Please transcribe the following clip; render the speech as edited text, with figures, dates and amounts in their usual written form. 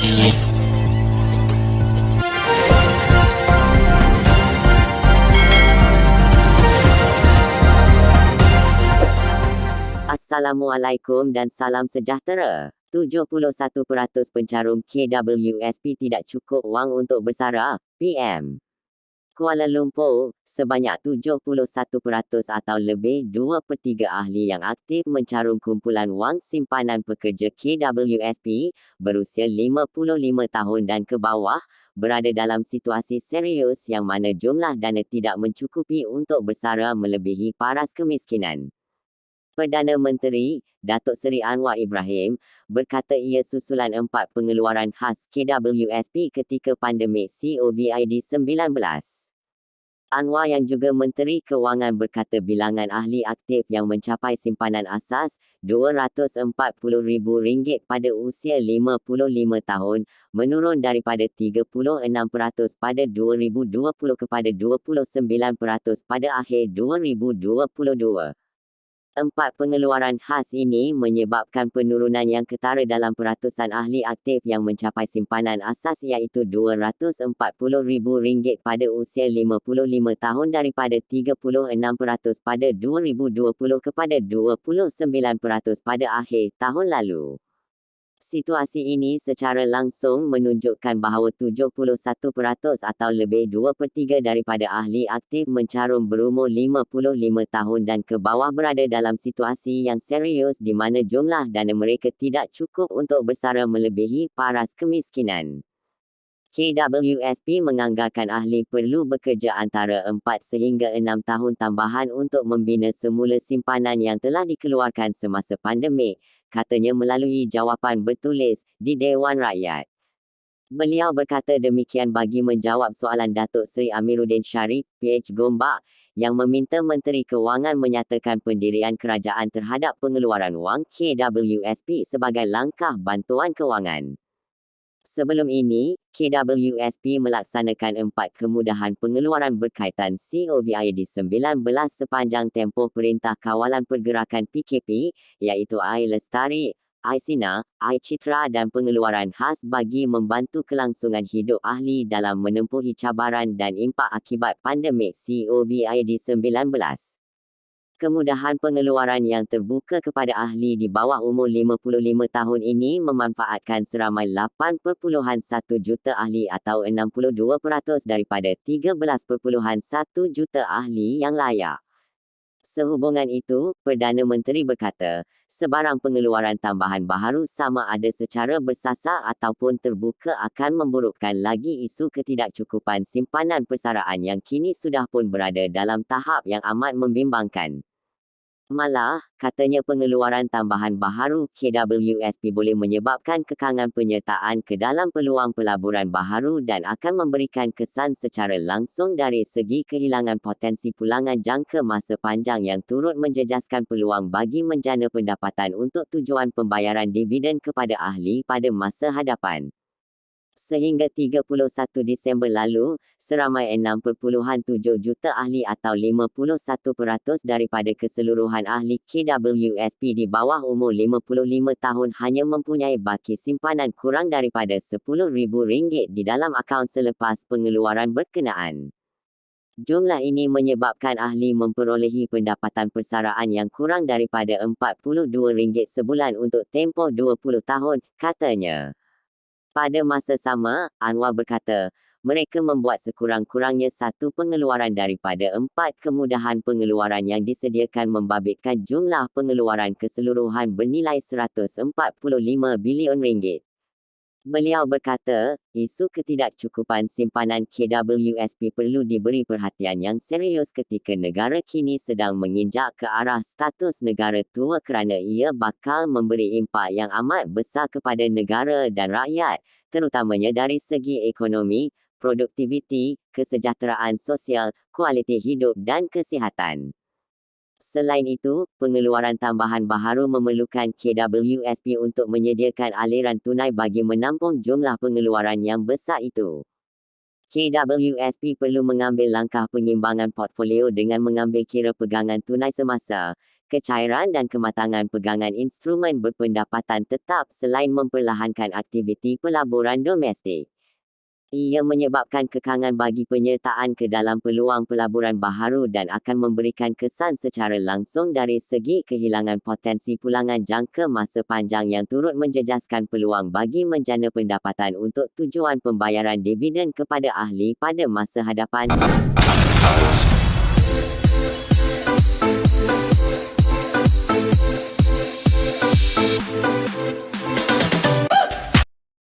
Assalamualaikum dan salam sejahtera. 71% pencarum KWSP tidak cukup wang untuk bersara, PM. Kuala Lumpur, sebanyak 71% atau lebih 2/3 ahli yang aktif mencarum kumpulan wang simpanan pekerja KWSP berusia 55 tahun dan ke bawah, berada dalam situasi serius yang mana jumlah dana tidak mencukupi untuk bersara melebihi paras kemiskinan. Perdana Menteri, Datuk Seri Anwar Ibrahim, berkata ia susulan 4 pengeluaran khas KWSP ketika pandemik COVID-19. Anwar yang juga Menteri Kewangan berkata bilangan ahli aktif yang mencapai simpanan asas RM240,000 pada usia 55 tahun, menurun daripada 36% pada 2020 kepada 29% pada akhir 2022. 4 pengeluaran khas ini menyebabkan penurunan yang ketara dalam peratusan ahli aktif yang mencapai simpanan asas iaitu RM240,000 pada usia 55 tahun daripada 36% pada 2020 kepada 29% pada akhir tahun lalu. Situasi ini secara langsung menunjukkan bahawa 71% atau lebih 2/3 daripada ahli aktif mencarum berumur 55 tahun dan ke bawah berada dalam situasi yang serius di mana jumlah dana mereka tidak cukup untuk bersara melebihi paras kemiskinan. KWSP menganggarkan ahli perlu bekerja antara 4 sehingga 6 tahun tambahan untuk membina semula simpanan yang telah dikeluarkan semasa pandemik, katanya melalui jawapan bertulis di Dewan Rakyat. Beliau berkata demikian bagi menjawab soalan Datuk Seri Amiruddin Sharif, PH Gombak, yang meminta Menteri Kewangan menyatakan pendirian kerajaan terhadap pengeluaran wang KWSP sebagai langkah bantuan kewangan. Sebelum ini, KWSP melaksanakan 4 kemudahan pengeluaran berkaitan COVID-19 sepanjang tempoh Perintah Kawalan Pergerakan PKP, iaitu Air Lestari, Air Sinar, Air Citra dan pengeluaran khas bagi membantu kelangsungan hidup ahli dalam menempuhi cabaran dan impak akibat pandemik COVID-19. Kemudahan pengeluaran yang terbuka kepada ahli di bawah umur 55 tahun ini memanfaatkan seramai 8.1 juta ahli atau 62% daripada 13.1 juta ahli yang layak. Sehubungan itu, Perdana Menteri berkata, sebarang pengeluaran tambahan baharu sama ada secara bersasar ataupun terbuka akan memburukkan lagi isu ketidakcukupan simpanan persaraan yang kini sudah pun berada dalam tahap yang amat membimbangkan. Malah, katanya pengeluaran tambahan baharu KWSP boleh menyebabkan kekangan penyertaan ke dalam peluang pelaburan baharu dan akan memberikan kesan secara langsung dari segi kehilangan potensi pulangan jangka masa panjang yang turut menjejaskan peluang bagi menjana pendapatan untuk tujuan pembayaran dividen kepada ahli pada masa hadapan. Sehingga 31 Disember lalu, seramai 6.7 juta ahli atau 51% daripada keseluruhan ahli KWSP di bawah umur 55 tahun hanya mempunyai baki simpanan kurang daripada RM10,000 di dalam akaun selepas pengeluaran berkenaan. Jumlah ini menyebabkan ahli memperolehi pendapatan persaraan yang kurang daripada RM42 sebulan untuk tempoh 20 tahun, katanya. Pada masa sama, Anwar berkata, mereka membuat sekurang-kurangnya 1 pengeluaran daripada 4 kemudahan pengeluaran yang disediakan membabitkan jumlah pengeluaran keseluruhan bernilai RM145 bilion. Beliau berkata, isu ketidakcukupan simpanan KWSP perlu diberi perhatian yang serius ketika negara kini sedang menginjak ke arah status negara tua kerana ia bakal memberi impak yang amat besar kepada negara dan rakyat, terutamanya dari segi ekonomi, produktiviti, kesejahteraan sosial, kualiti hidup dan kesihatan. Selain itu, pengeluaran tambahan baharu memerlukan KWSP untuk menyediakan aliran tunai bagi menampung jumlah pengeluaran yang besar itu. KWSP perlu mengambil langkah pengimbangan portfolio dengan mengambil kira pegangan tunai semasa, kecairan dan kematangan pegangan instrumen berpendapatan tetap selain memperlahankan aktiviti pelaburan domestik. Ia menyebabkan kekangan bagi penyertaan ke dalam peluang pelaburan baharu dan akan memberikan kesan secara langsung dari segi kehilangan potensi pulangan jangka masa panjang yang turut menjejaskan peluang bagi menjana pendapatan untuk tujuan pembayaran dividen kepada ahli pada masa hadapan.